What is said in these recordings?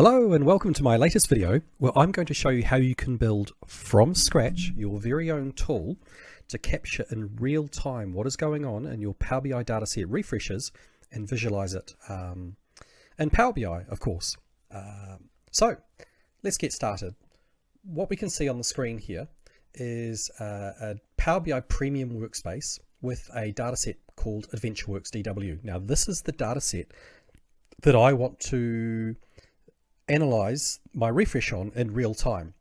Hello and welcome to my latest video where I'm going to show you how you can build from scratch your very own tool to capture in real time what is going on in your Power BI dataset refreshes and visualize it in Power BI, of course. So let's get started. What we can see on the screen here is a Power BI premium workspace with a dataset called AdventureWorks DW. Now this is the dataset that I want to analyze my refresh on in real time.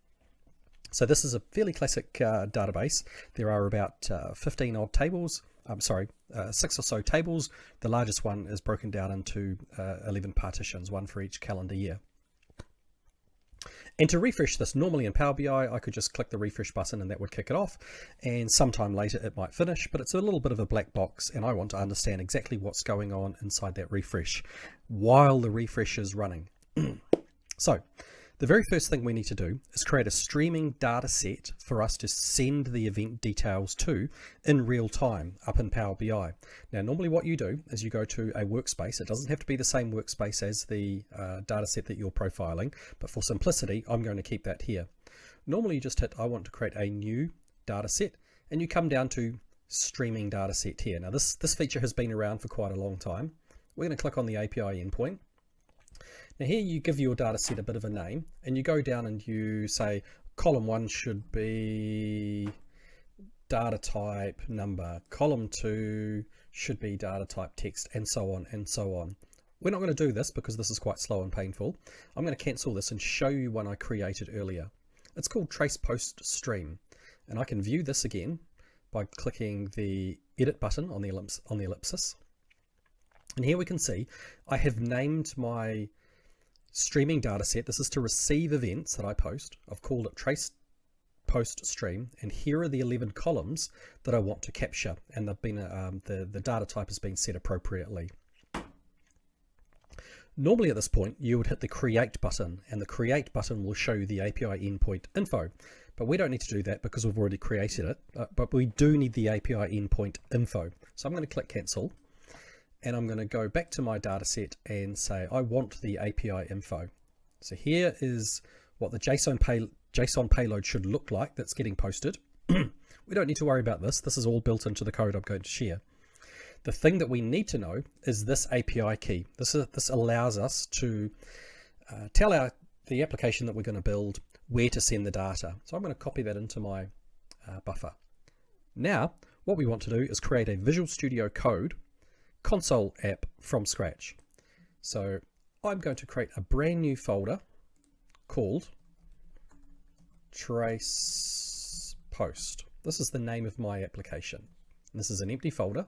So this is a fairly classic database. There are about 15 odd tables. 6 or so tables. The largest one is broken down into 11 partitions, one for each calendar year. And to refresh this, normally in Power BI, I could just click the refresh button and that would kick it off. And sometime later it might finish, but it's a little bit of a black box and I want to understand exactly what's going on inside that refresh while the refresh is running. So the very first thing we need to do is create a streaming data set for us to send the event details to in real time up in Power BI. Now, normally what you do is you go to a workspace. It doesn't have to be the same workspace as the data set that you're profiling, but for simplicity, I'm going to keep that here. Normally you just hit, I want to create a new data set, and you come down to streaming data set here. Now this feature has been around for quite a long time. We're going to click on the API endpoint. Now here you give your data set a bit of a name and you go down and you say column 1 should be data type number, column 2 should be data type text, and so on and so on. We're not going to do this because this is quite slow and painful. I'm going to cancel this and show you one I created earlier. It's called trace post stream, and I can view this again by clicking the edit button on the ellipsis. And here we can see I have named my streaming data set. This is to receive events that I post. I've called it trace post stream, and here are the 11 columns that I want to capture, and they've been the data type has been set appropriately. Normally at this point you would hit the create button, and the create button will show you the API endpoint info, but we don't need to do that because we've already created it, but we do need the API endpoint info. So I'm going to click cancel. And I'm going to go back to my data set and say I want the API info. So here is what the JSON payload should look like that's getting posted. We don't need to worry about this. This is all built into the code I'm going to share. The thing that we need to know is this API key. This allows us to tell the application that we're going to build where to send the data. So I'm going to copy that into my buffer. Now what we want to do is create a Visual Studio Code console app from scratch. So I'm going to create a brand new folder called trace post. This is the name of my application. This is an empty folder.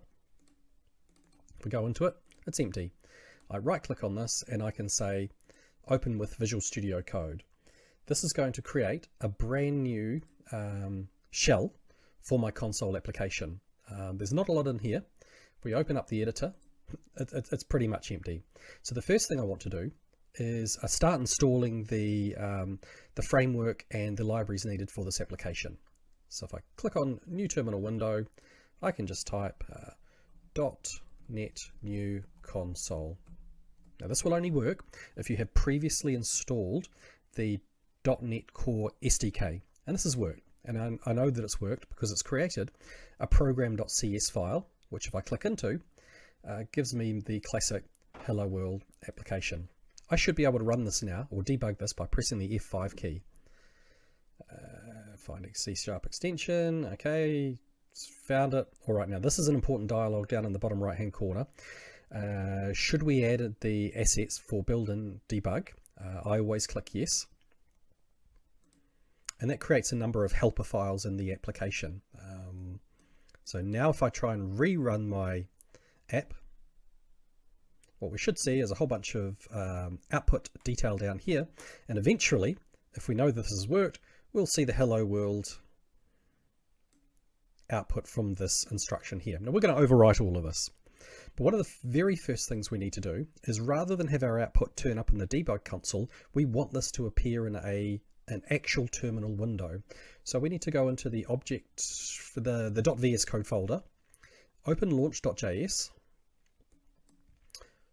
If we go into it, it's empty. I right click on this and I can say open with Visual Studio Code. This is going to create a brand new shell for my console application. There's not a lot in here. If we open up the editor, it's pretty much empty. So the first thing I want to do is start installing the framework and the libraries needed for this application. So if I click on new terminal window, I can just type .NET new console. Now this will only work if you have previously installed the .NET Core SDK, and this has worked. And I know that it's worked because it's created a program.cs file, which if I click into, gives me the classic Hello World application. I should be able to run this now, or debug this by pressing the F5 key. Finding C# extension, okay, found it. All right, now this is an important dialog down in the bottom right hand corner. Should we add the assets for build and debug? I always click yes. And that creates a number of helper files in the application. So now if I try and rerun my app, what we should see is a whole bunch of output detail down here. And eventually, if we know this has worked, we'll see the Hello World output from this instruction here. Now we're going to overwrite all of this. But one of the very first things we need to do is rather than have our output turn up in the debug console, we want this to appear in an actual terminal window. So we need to go into the object for the .vs code folder, open launch.js,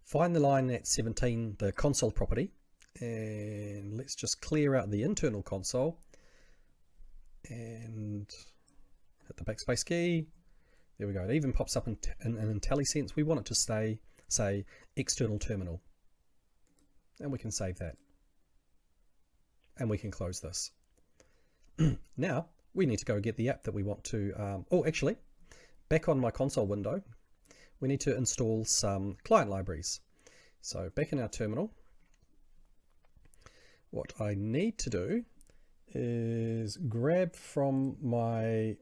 find the line at 17, the console property, And let's just clear out the internal console and hit the backspace key. There we go. It even pops up in IntelliSense. We want it to say external terminal. And we can save that. And we can close this. Now we need to go get the app that we want to, actually, back on my console window, we need to install some client libraries. So back in our terminal, what I need to do is grab from my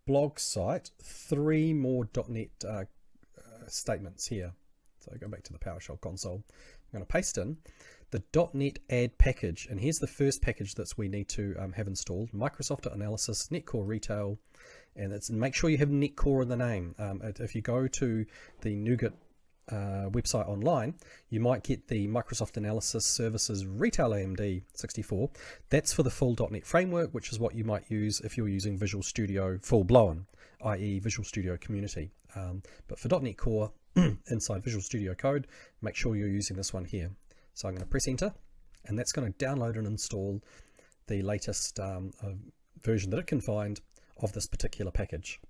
blog site 3 more .NET statements here. So I go back to the PowerShell console. I'm going to paste in the .NET add package, and here's the first package that we need to have installed: Microsoft.Analysis, NetCore Retail, and make sure you have NetCore in the name. If you go to the NuGet website online, you might get the Microsoft Analysis Services Retail AMD 64. That's for the full .NET framework, which is what you might use if you're using Visual Studio full-blown, i.e. Visual Studio Community. But for .NET Core inside Visual Studio Code, make sure you're using this one here. So I'm going to press enter, and that's going to download and install the latest version that it can find of this particular package.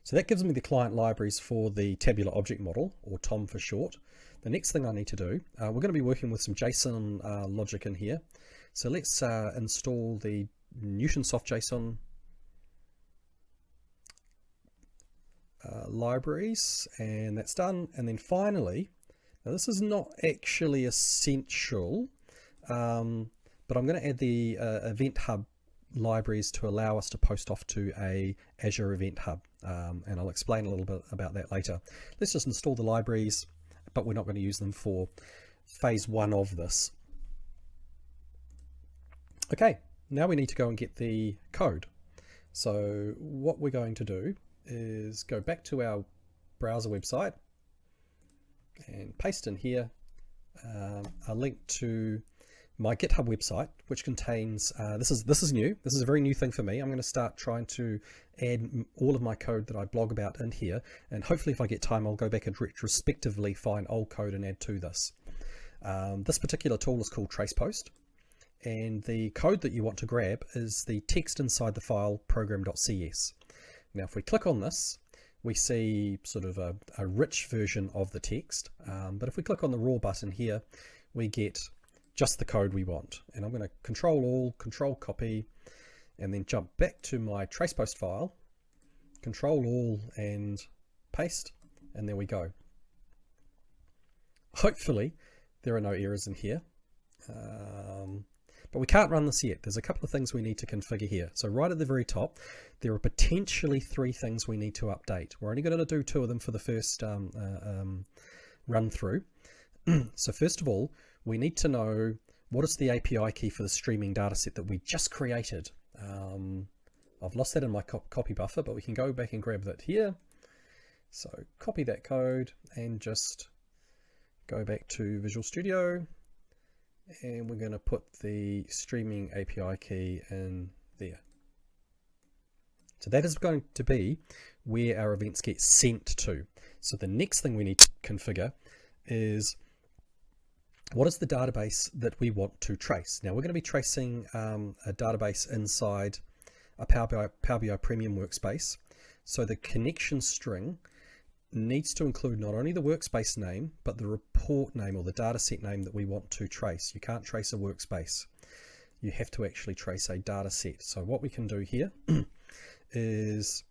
So that gives me the client libraries for the tabular object model, or TOM for short. The next thing I need to do, we're going to be working with some JSON logic in here. So let's install the Newtonsoft JSON libraries, and that's done. And then finally, now this is not actually essential, but I'm going to add the Event Hub libraries to allow us to post off to a Azure Event Hub, and I'll explain a little bit about that later. Let's just install the libraries, but we're not going to use them for phase 1 of this. Okay, now we need to go and get the code. So what we're going to do is go back to our browser website and paste in here a link to my GitHub website, which contains, this is new, this is a very new thing for me. I'm going to start trying to add all of my code that I blog about in here, and hopefully if I get time I'll go back and retrospectively find old code and add to this. This particular tool is called TracePost, and the code that you want to grab is the text inside the file program.cs. Now if we click on this, we see sort of a rich version of the text, but if we click on the raw button here, we get just the code we want. And I'm going to control all, control copy, and then jump back to my TracePost file, control all and paste, and there we go. Hopefully there are no errors in here, but we can't run this yet. There's a couple of things we need to configure here. So right at the very top, there are potentially 3 things we need to update. We're only going to do 2 of them for the first run through. So first of all, we need to know what is the API key for the streaming dataset that we just created. I've lost that in my copy buffer, but we can go back and grab that here. So copy that code and just go back to Visual Studio, and we're going to put the streaming API key in there. So that is going to be where our events get sent to. So the next thing we need to configure is what is the database that we want to trace. Now we're going to be tracing a database inside a Power BI Premium workspace. So the connection string needs to include not only the workspace name, but the report name or the dataset name that we want to trace. You can't trace a workspace. You have to actually trace a dataset. So what we can do here is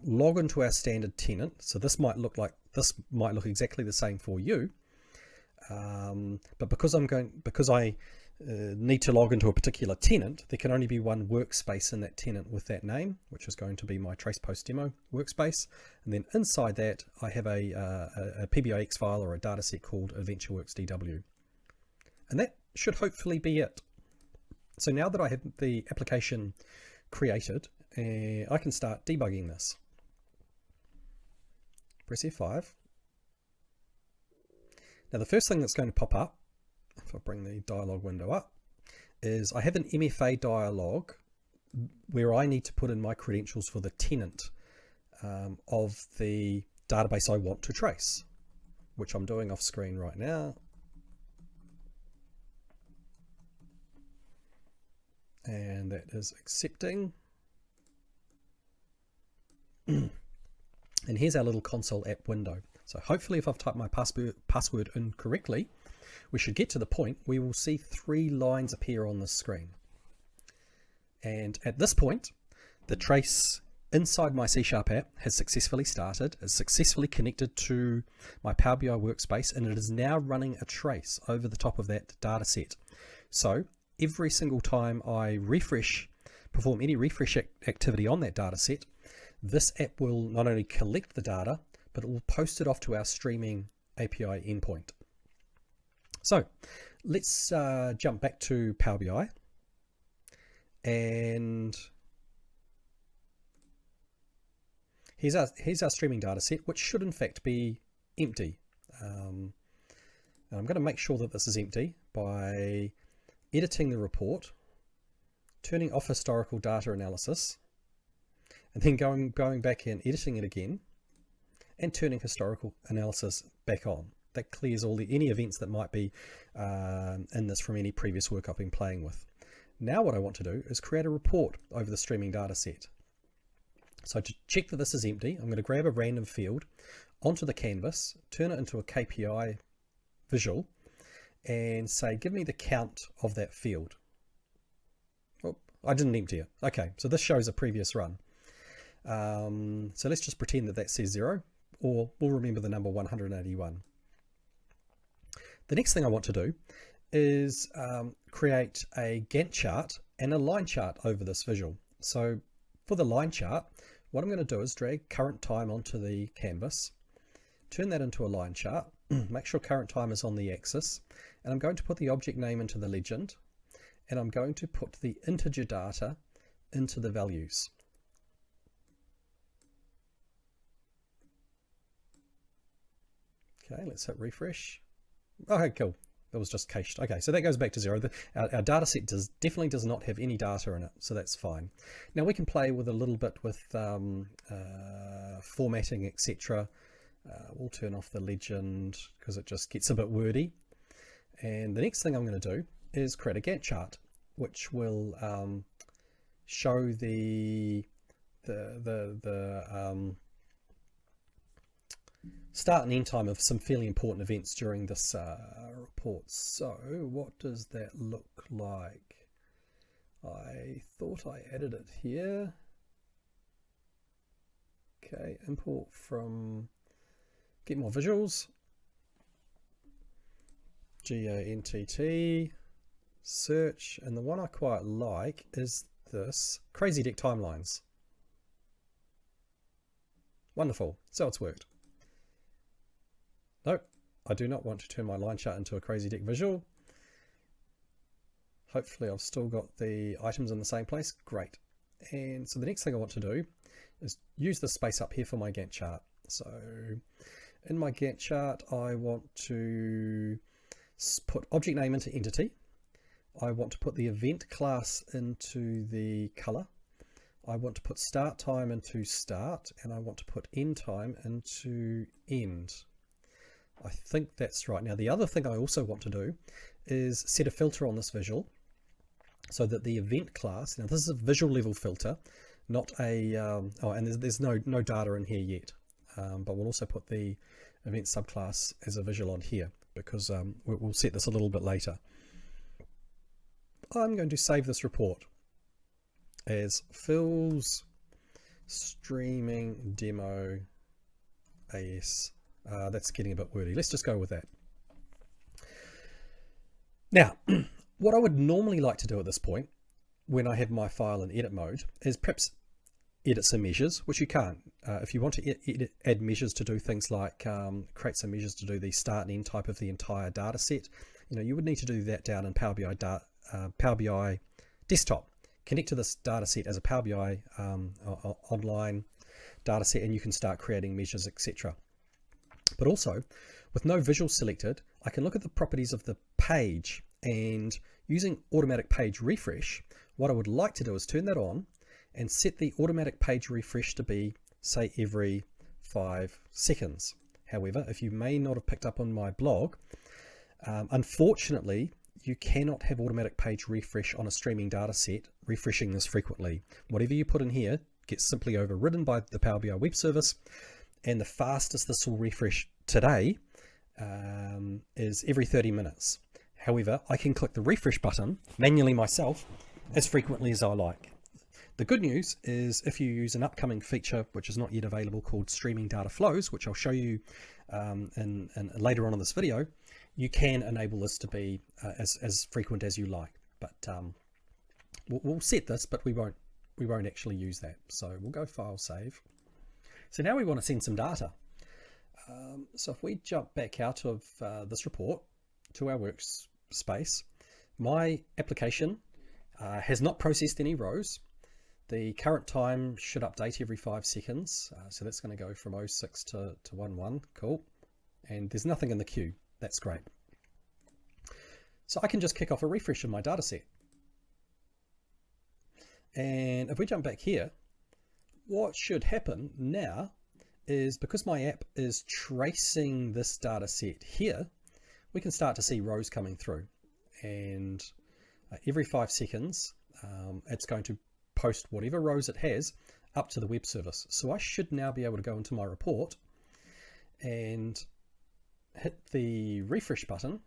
log into our standard tenant. So this might look exactly the same for you. But because I need to log into a particular tenant, there can only be one workspace in that tenant with that name, which is going to be my TracePost demo workspace. And then inside that, I have a PBIX file or a dataset called AdventureWorks DW. And that should hopefully be it. So now that I have the application created, I can start debugging this. Press F5. Now the first thing that's going to pop up, if I bring the dialog window up, is I have an MFA dialog where I need to put in my credentials for the tenant of the database I want to trace. which I'm doing off screen right now. And that is accepting. And here's our little console app window. So hopefully if I've typed my password in correctly, we should get to the point where we'll see 3 lines appear on the screen. And at this point, the trace inside my C# app has successfully started, is successfully connected to my Power BI workspace, and it is now running a trace over the top of that data set. So every single time I perform any refresh activity on that data set, this app will not only collect the data, but it will post it off to our streaming API endpoint. So let's jump back to Power BI, and here's our streaming data set, which should in fact be empty. And I'm going to make sure that this is empty by editing the report, turning off historical data analysis, and then going back and editing it again and turning historical analysis back on. That clears any events that might be in this from any previous work I've been playing with. Now what I want to do is create a report over the streaming data set. So to check that this is empty, I'm going to grab a random field onto the canvas, turn it into a KPI visual, and say, give me the count of that field. Oh, I didn't empty it. Okay, so this shows a previous run. So let's just pretend that says 0, or we'll remember the number 181. The next thing I want to do is create a Gantt chart and a line chart over this visual. So for the line chart, what I'm going to do is drag current time onto the canvas, turn that into a line chart, make sure current time is on the axis, and I'm going to put the object name into the legend, and I'm going to put the integer data into the values. Okay, let's hit refresh. Okay, cool. That was just cached. Okay, so that goes back to 0. Our data set definitely does not have any data in it, so that's fine. Now we can play with a little bit with formatting, etc. We'll turn off the legend because it just gets a bit wordy. And the next thing I'm going to do is create a Gantt chart, which will show the start and end time of some fairly important events during this report. So what does that look like? I thought I added it here. Okay, import from get more visuals, GANTT, search, and the one I quite like is this crazy deck timelines. Wonderful, so it's worked. Nope, I do not want to turn my line chart into a crazy deck visual. Hopefully I've still got the items in the same place. Great. And so the next thing I want to do is use the space up here for my Gantt chart. So in my Gantt chart, I want to put object name into entity. I want to put the event class into the color. I want to put start time into start, and I want to put end time into end. I think that's right. Now the other thing I also want to do is set a filter on this visual so that the event class, now this is a visual level filter, not a, and there's no data in here yet, but we'll also put the event subclass as a visual on here because we'll set this a little bit later. I'm going to save this report as Phil's streaming demo AS. That's getting a bit wordy. Let's just go with that. Now, what I would normally like to do at this point, when I have my file in edit mode, is perhaps edit some measures, which you can't. If you want to add measures to do things like create some measures to do the start and end type of the entire data set, you would need to do that down in Power BI desktop. Connect to this data set as a Power BI online data set, and you can start creating measures, etc. But also, with no visual selected, I can look at the properties of the page, and using automatic page refresh, what I would like to do is turn that on and set the automatic page refresh to be, say, every 5 seconds. However, if you may not have picked up on my blog, unfortunately, you cannot have automatic page refresh on a streaming data set, refreshing this frequently. Whatever you put in here gets simply overridden by the Power BI web service, and the fastest this will refresh today is every 30 minutes. However, I can click the refresh button manually myself as frequently as I like. The good news is if you use an upcoming feature which is not yet available called streaming data flows, which I'll show you later on in this video, you can enable this to be as frequent as you like. But we'll set this, but we won't actually use that. So we'll go File, Save. So now we want to send some data. So if we jump back out of this report to our workspace, my application has not processed any rows. The current time should update every 5 seconds. So that's going to go from 06 to 11. Cool. And there's nothing in the queue. That's great. So I can just kick off a refresh of my data set. And if we jump back here, what should happen now is, because my app is tracing this data set here, we can start to see rows coming through. And every 5 seconds, it's going to post whatever rows it has up to the web service. So I should now be able to go into my report and hit the refresh button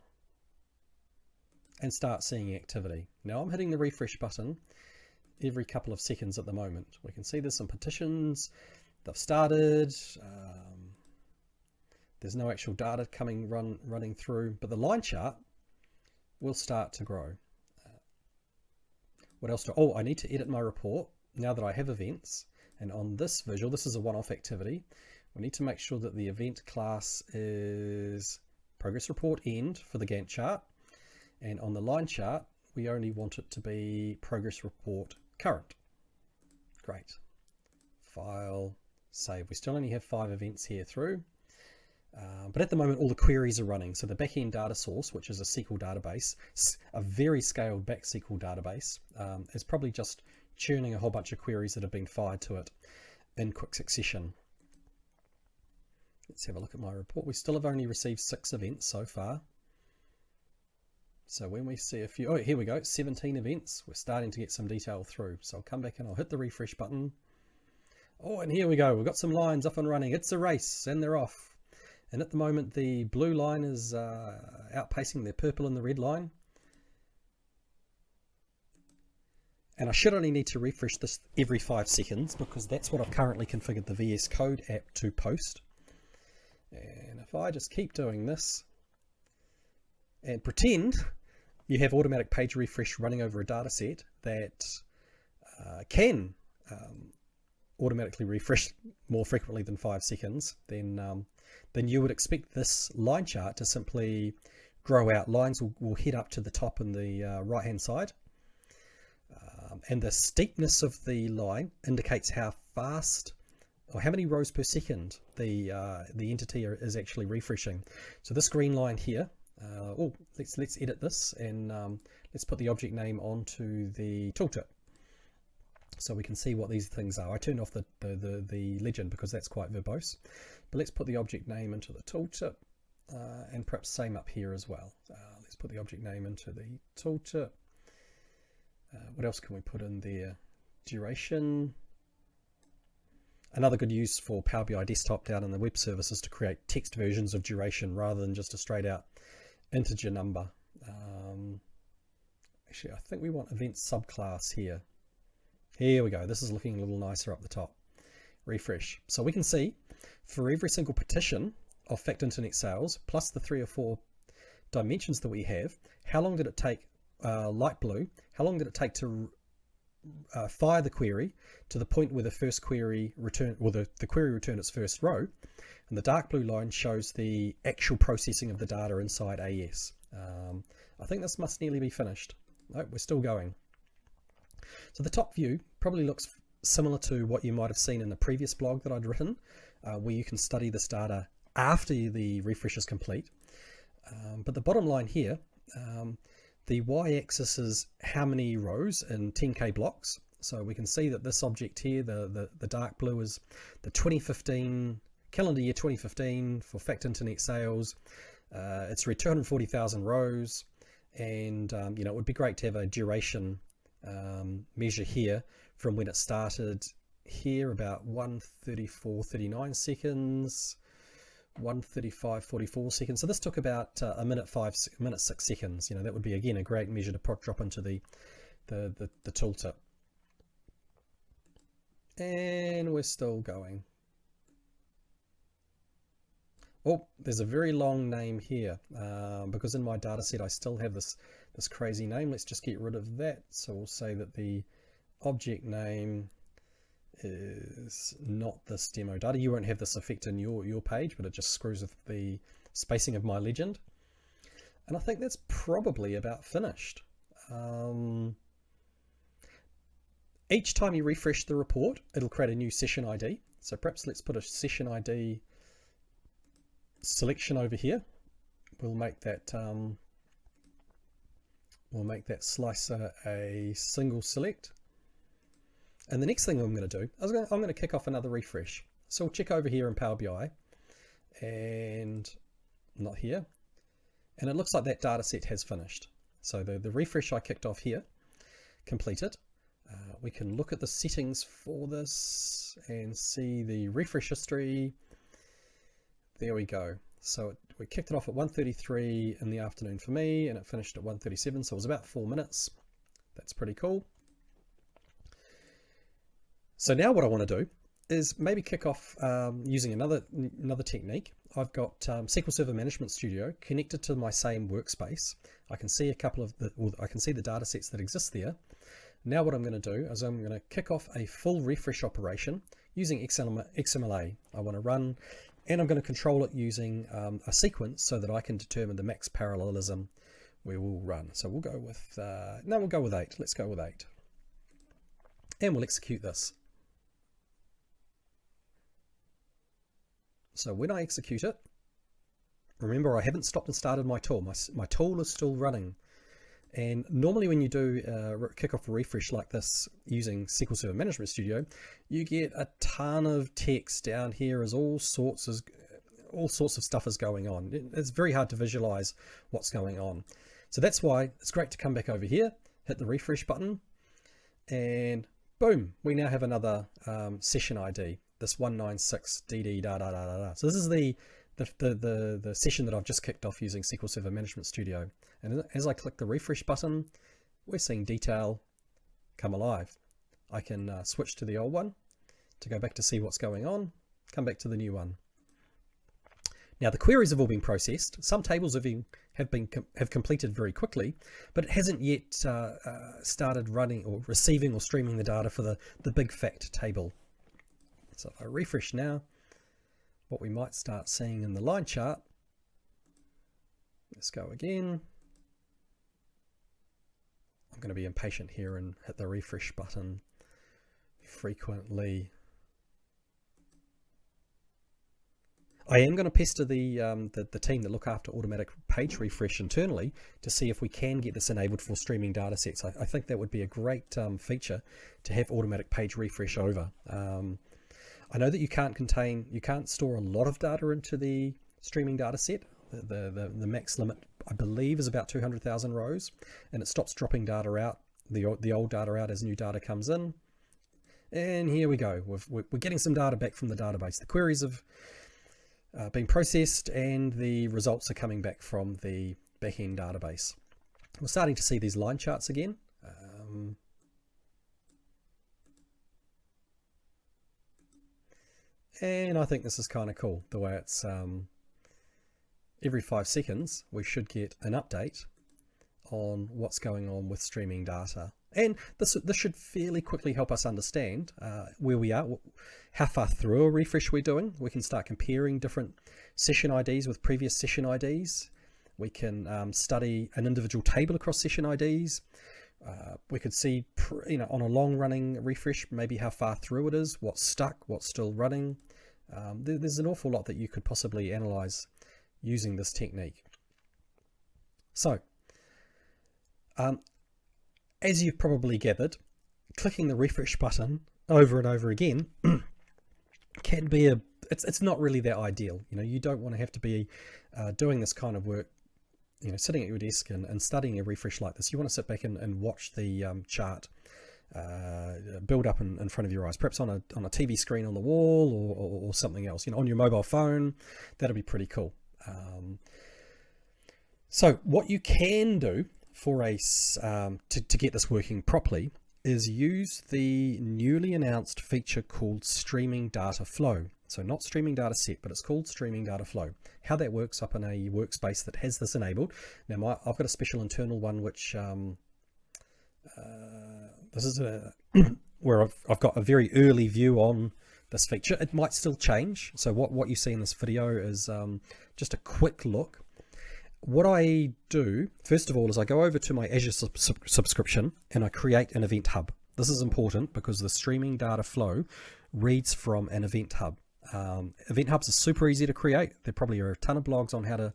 and start seeing activity. Now I'm hitting the refresh button every couple of seconds at the moment. We can see there's some petitions, they've started, there's no actual data running through, but the line chart will start to grow. What else I need to edit my report now that I have events, and on this visual, this is a one-off activity. We need to make sure that the event class is progress report end for the Gantt chart, and on the line chart we only want it to be progress report current. Great. File, save. We still only have 5 events here through, but at the moment all the queries are running. So the backend data source, which is a SQL database, a very scaled back SQL database, is probably just churning a whole bunch of queries that have been fired to it in quick succession. Let's have a look at my report. We still have only received 6 events so far. So when we see a few, oh, here we go, 17 events. We're starting to get some detail through. So I'll come back and I'll hit the refresh button. Oh, and here we go. We've got some lines up and running. It's a race and they're off. And at the moment, the blue line is outpacing the purple and the red line. And I should only need to refresh this every 5 seconds because that's what I've currently configured the VS Code app to post. And if I just keep doing this and pretend you have automatic page refresh running over a data set that can automatically refresh more frequently than 5 seconds, then you would expect this line chart to simply grow out. Lines will head up to the top in the right hand side, and the steepness of the line indicates how fast or how many rows per second the entity is actually refreshing. So this green line here, let's edit this and let's put the object name onto the tooltip so we can see what these things are. I turned off the legend because that's quite verbose, but let's put the object name into the tooltip, and perhaps same up here as well. Let's put the object name into the tooltip. What else can we put in there? Duration. Another good use for Power BI Desktop down in the web service is to create text versions of duration rather than just a straight out integer number. Actually, I think we want event subclass here. Here we go. This is looking a little nicer up the top. Refresh. So we can see for every single petition of Fact Internet Sales, plus the 3 or 4 dimensions that we have, how long did it take, light blue, how long did it take to fire the query to the point where the first query returned, or the query returned its first row, and the dark blue line shows the actual processing of the data inside AS. I think this must nearly be finished. No, we're still going. So the top view probably looks similar to what you might have seen in the previous blog that I'd written, where you can study this data after the refresh is complete. But the bottom line here, the y-axis is how many rows in 10k blocks. So we can see that this object here, the dark blue, is the 2015 calendar year 2015 for fact internet sales. It's read 240,000 rows, and it would be great to have a duration measure here from when it started here, about 1:34:39 seconds, 1:35:44 seconds. So this took about a minute 6 seconds. That would be again a great measure to drop into the tooltip. And we're still going. Oh, there's a very long name here because in my data set I still have this crazy name. Let's just get rid of that. So we'll say that the object name is not this demo data. You won't have this effect in your page, but it just screws with the spacing of my legend. And I think that's probably about finished. Each time you refresh the report, it'll create a new session ID. So perhaps let's put a session ID selection over here. We'll make that slicer a single select. And the next thing I'm going to do is I'm going to kick off another refresh. So we'll check over here in Power BI, and not here. And it looks like that data set has finished. So the refresh I kicked off here completed. We can look at the settings for this and see the refresh history. There we go. So we kicked it off at 1:33 in the afternoon for me, and it finished at 1:37. So it was about 4 minutes. That's pretty cool. So now what I want to do is maybe kick off using another technique. I've got SQL Server Management Studio connected to my same workspace. I can see I can see the data sets that exist there. Now what I'm going to do is I'm going to kick off a full refresh operation using XMLA. I want to run, and I'm going to control it using a sequence so that I can determine the max parallelism we will run. So we'll go with, we'll go with 8. Let's go with 8. And we'll execute this. So when I execute it, remember I haven't stopped and started my tool. My tool is still running. And normally when you do kick off a refresh like this using SQL Server Management Studio, you get a ton of text down here as all sorts of stuff is going on. It's very hard to visualize what's going on. So that's why it's great to come back over here, hit the refresh button, and boom, we now have another session ID, this 196DD da da da da da. So this is the session that I've just kicked off using SQL Server Management Studio. And as I click the refresh button, we're seeing detail come alive. I can switch to the old one to go back to see what's going on, come back to the new one. Now the queries have all been processed. Some tables have completed very quickly, but it hasn't yet started running or receiving or streaming the data for the big fact table. So if I refresh now, what we might start seeing in the line chart, let's go again. I'm going to be impatient here and hit the refresh button frequently. I am going to pester the team that look after automatic page refresh internally to see if we can get this enabled for streaming data sets. I think that would be a great feature to have automatic page refresh over. I know that you can't store a lot of data into the streaming data set. The max limit, I believe, is about 200,000 rows, and it stops dropping data out, the old data out as new data comes in. And here we go. We're getting some data back from the database. The queries have been processed, and the results are coming back from the backend database. We're starting to see these line charts again. And I think this is kind of cool, the way it's every 5 seconds we should get an update on what's going on with streaming data. And this should fairly quickly help us understand where we are, how far through a refresh we're doing. We can start comparing different session IDs with previous session IDs. We can study an individual table across session IDs. We could see, on a long running refresh, maybe how far through it is, what's stuck, what's still running. There's an awful lot that you could possibly analyze using this technique. So, as you've probably gathered, clicking the refresh button over and over again can be a it's not really that ideal. You don't want to have to be doing this kind of work, sitting at your desk and studying a refresh like this. You want to sit back and watch the chart build up in front of your eyes, perhaps on a TV screen on the wall or something else, on your mobile phone. That'll be pretty cool. So what you can do for to get this working properly is use the newly announced feature called streaming data flow. So not streaming data set, but it's called streaming data flow. How that works up in a workspace that has this enabled. Now I've got a special internal one which this is where I've got a very early view on this feature. It might still change. So what you see in this video is just a quick look. What I do, first of all, is I go over to my Azure subscription and I create an event hub. This is important because the streaming data flow reads from an event hub. Event hubs are super easy to create. There probably are a ton of blogs on how to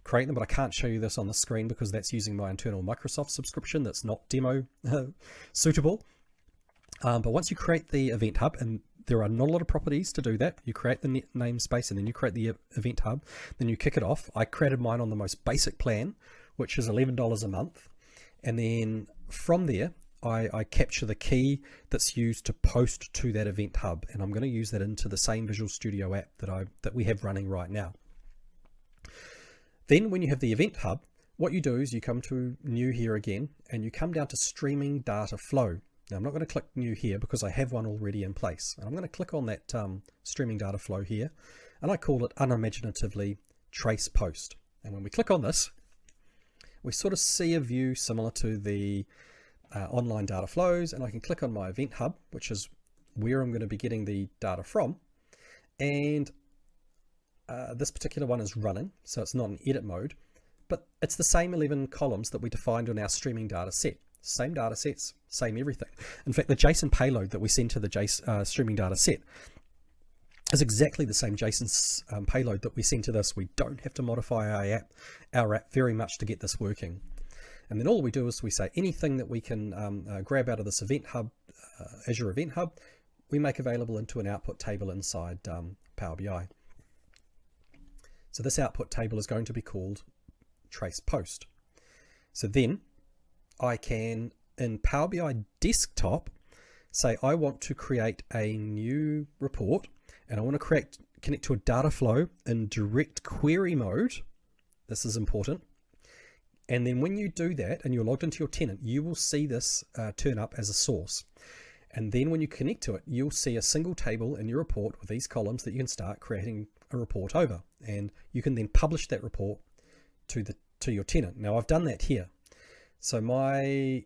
create them, but I can't show you this on the screen because that's using my internal Microsoft subscription that's not demo suitable. But once you create the event hub, and there are not a lot of properties to do that, you create the namespace and then you create the event hub, then you kick it off. I created mine on the most basic plan, which is $11 a month. And then from there, I capture the key that's used to post to that event hub, and I'm going to use that into the same Visual Studio app that we have running right now. Then when you have the event hub, what you do is you come to new here again, and you come down to streaming data flow. Now I'm not going to click new here because I have one already in place, and I'm going to click on that streaming data flow here, and I call it unimaginatively trace post. And when we click on this, we sort of see a view similar to the online data flows, and I can click on my event hub, which is where I'm going to be getting the data from, and this particular one is running, so it's not in edit mode, but it's the same 11 columns that we defined in our streaming data set. Same data sets, same everything. In fact, the JSON payload that we send to the streaming data set is exactly the same JSON payload that we send to this. We don't have to modify our app very much to get this working. And then all we do is we say anything that we can grab out of this event hub, Azure Event Hub, we make available into an output table inside Power BI. So this output table is going to be called trace post. So then I can, in Power BI desktop, say I want to create a new report, and I want to connect to a data flow in direct query mode. This is important. And then when you do that and you're logged into your tenant, you will see this turn up as a source. And then when you connect to it, you'll see a single table in your report with these columns that you can start creating a report over. And you can then publish that report to your tenant. Now I've done that here. So my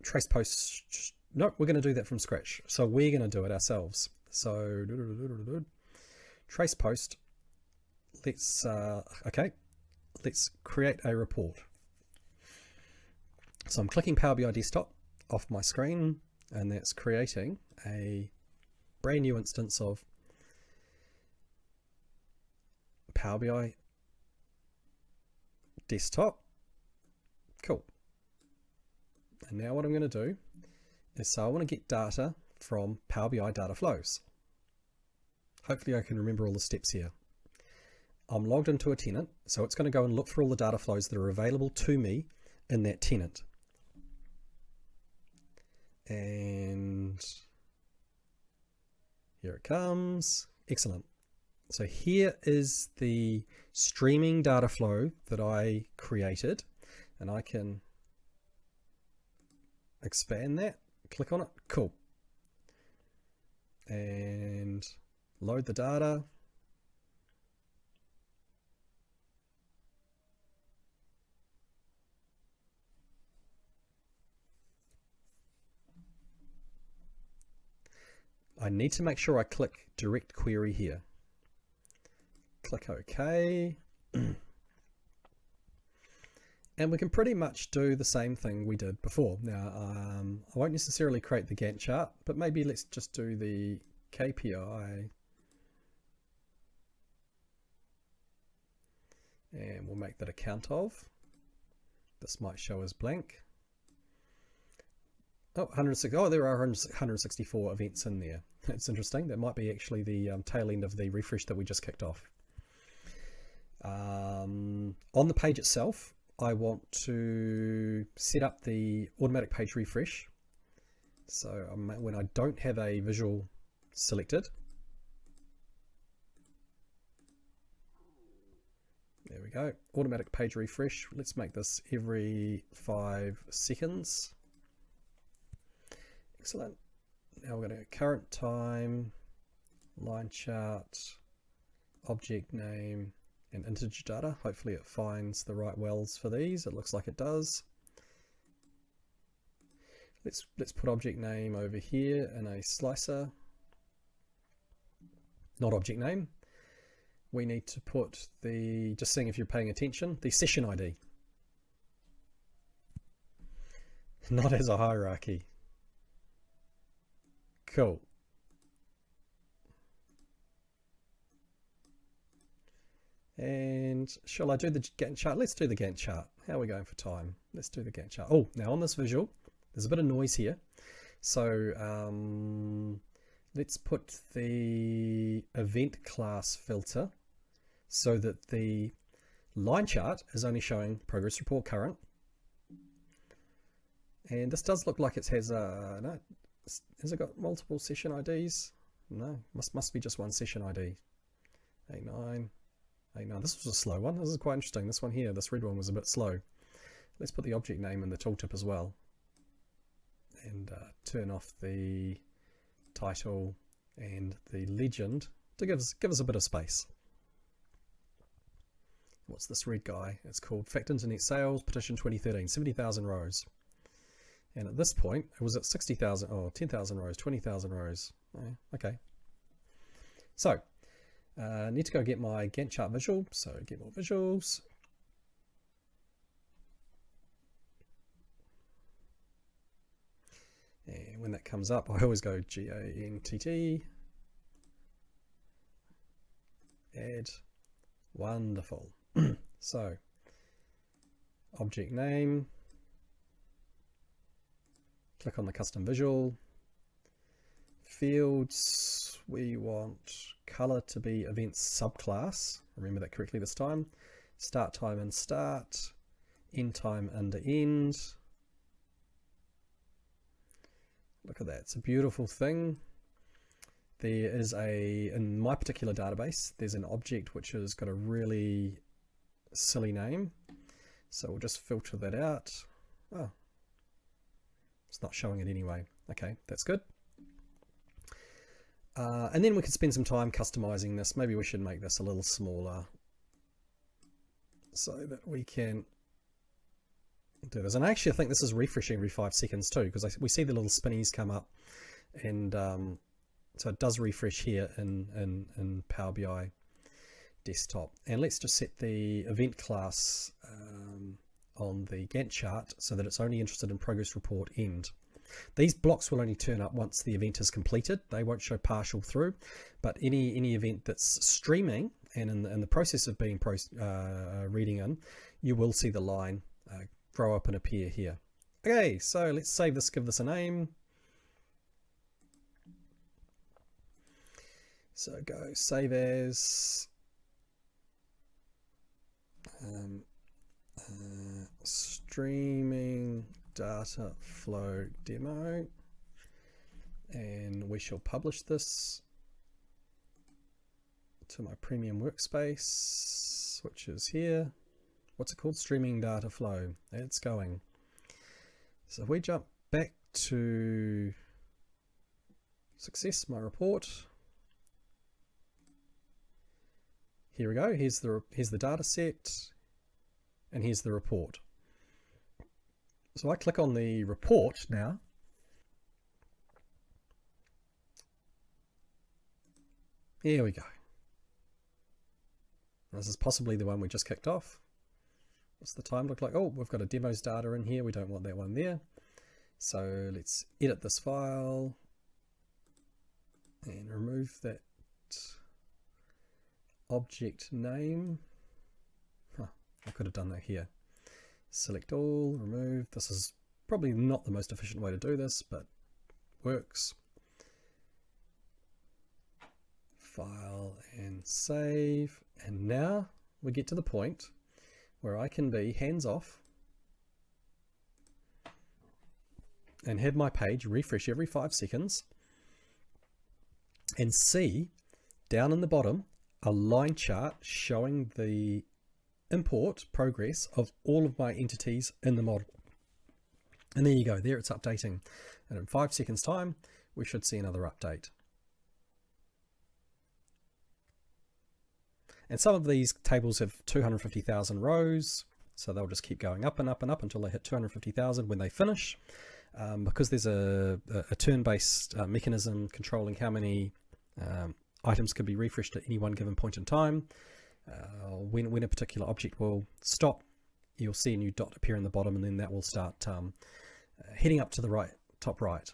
trace post, no, we're going to do that from scratch. So we're going to do it ourselves. So trace post, let's create a report. So I'm clicking Power BI desktop off my screen, and that's creating a brand new instance of Power BI desktop. Cool. And now what I'm going to do is, so I want to get data from Power BI data flows. Hopefully I can remember all the steps here. I'm logged into a tenant, so it's going to go and look for all the data flows that are available to me in that tenant. And here it comes. Excellent. So here is the streaming data flow that I created, and I can expand that, click on it, cool. And load the data. I need to make sure I click direct query here. Click OK. And we can pretty much do the same thing we did before. Now, I won't necessarily create the Gantt chart, but maybe let's just do the KPI. And we'll make that a count of. This might show as blank. Oh, 160. Oh, there are 164 events in there. It's interesting. That might be actually the tail end of the refresh that we just kicked off. On the page itself, I want to set up the automatic page refresh. So when I don't have a visual selected, there we go, automatic page refresh. Let's make this every 5 seconds. Excellent. Now we're going to go current time, line chart, object name, and integer data. Hopefully it finds the right wells for these. It looks like it does. Let's put object name over here in a slicer. Not object name. We need to put the, just seeing if you're paying attention, the session ID. Not as a hierarchy. Cool. And shall I do the Gantt chart? Let's do the Gantt chart. How are we going for time? Let's do the Gantt chart. Oh, now on this visual, there's a bit of noise here. So let's put the event class filter so that the line chart is only showing progress report current. And this does look like it has a, no, has it got multiple session IDs? No, must be just one session ID. 89. This was a slow one. This is quite interesting. This one here, this red one was a bit slow. Let's put the object name in the tooltip as well. And turn off the title and the legend to give us a bit of space. What's this red guy? It's called Fact Internet Sales Petition 2013, 70,000 rows. And at this point, it was at 60,000, oh, 10,000 rows, 20,000 rows. Okay. So, I need to go get my Gantt chart visual. So get more visuals. And when that comes up, I always go GANTT, add, wonderful. So, object name, click on the custom visual, fields, we want color to be events subclass, remember that correctly this time, start time and start, end time under end. Look at that, it's a beautiful thing. There is in my particular database, there's an object which has got a really silly name. So we'll just filter that out. Oh, it's not showing it anyway. Okay, that's good. And then we could spend some time customizing this. Maybe we should make this a little smaller so that we can do this. And actually I think this is refreshing every 5 seconds too, because we see the little spinnies come up, and so it does refresh here in Power BI desktop. And let's just set the event class on the Gantt chart so that it's only interested in progress report end. These blocks will only turn up once the event is completed. They won't show partial through, but any event that's streaming and in the process of being reading in, you will see the line grow up and appear here. Okay, so let's save this, give this a name. So go save as streaming data flow demo, and we shall publish this to my premium workspace, which is here. What's it called? Streaming data flow. It's going. So if we jump back to success, my report. Here we go. Here's the data set, and here's the report. So I click on the report now. Here we go. This is possibly the one we just kicked off. What's the time look like? Oh, we've got a demos data in here. We don't want that one there. So let's edit this file and remove that object name. I could have done that here. Select all, remove. This is Probably not the most efficient way to do this, but works. File and save. And now we get to the point where I can be hands off and have my page refresh every 5 seconds and see down in the bottom a line chart showing the import progress of all of my entities in the model. And there you go, there it's updating. And in 5 seconds time, we should see another update. And some of these tables have 250,000 rows, so they'll just keep going up and up and up until they hit 250,000 when they finish. Because there's a turn-based mechanism controlling how many items can be refreshed at any one given point in time, when a particular object will stop, you'll see a new dot appear in the bottom, and then that will start heading up to the right, top right.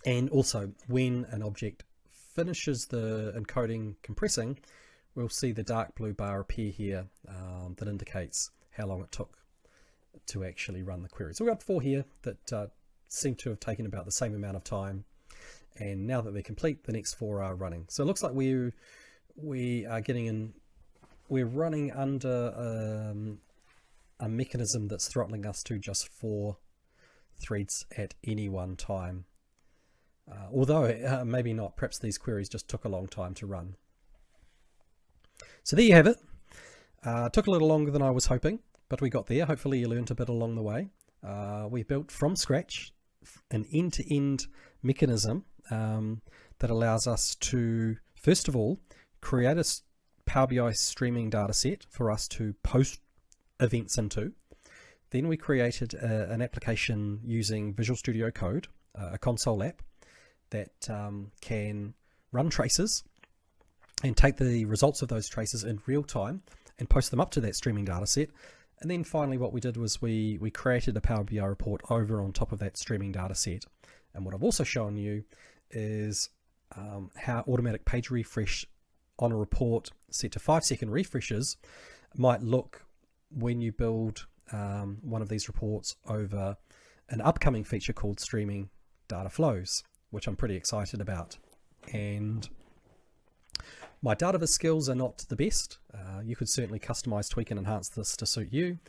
And also when an object finishes the encoding compressing, we'll see the dark blue bar appear here that indicates how long it took to actually run the query. So we've got 4 here that seem to have taken about the same amount of time, and now that they're complete, the next 4 are running. So it looks like we are getting in, we're running under a mechanism that's throttling us to just 4 threads at any one time. Although maybe not, perhaps these queries just took a long time to run. So there you have it. Took a little longer than I was hoping, but we got there. Hopefully you learned a bit along the way. We built from scratch an end-to-end mechanism that allows us to, first of all, create a Power BI streaming data set for us to post events into. Then we created an application using Visual Studio Code, a console app that can run traces and take the results of those traces in real time and post them up to that streaming data set. And then finally what we did was we created a Power BI report over on top of that streaming data set. And what I've also shown you is how automatic page refresh on a report set to 5-second refreshes might look when you build one of these reports over an upcoming feature called streaming data flows, which I'm pretty excited about. And my Datavis skills are not the best. You could certainly customize, tweak, and enhance this to suit you.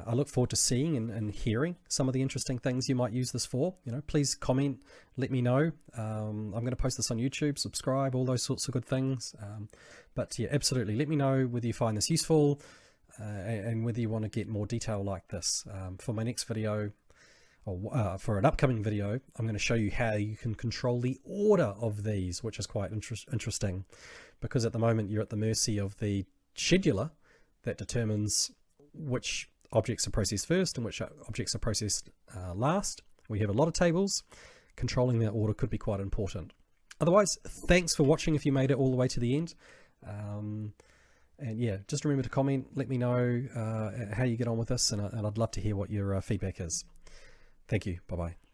I look forward to seeing and hearing some of the interesting things you might use this for. Please comment, let me know. I'm going to post this on YouTube, subscribe, all those sorts of good things. But yeah, absolutely, let me know whether you find this useful and whether you want to get more detail like this. For my next video, or for an upcoming video, I'm going to show you how you can control the order of these, which is quite interesting, because at the moment you're at the mercy of the scheduler that determines which objects are processed first and which objects are processed last. We have a lot of tables. Controlling that order could be quite important. Otherwise, thanks for watching if you made it all the way to the end. And yeah, just remember to comment, let me know how you get on with this, and I'd love to hear what your feedback is. Thank you. Bye-bye.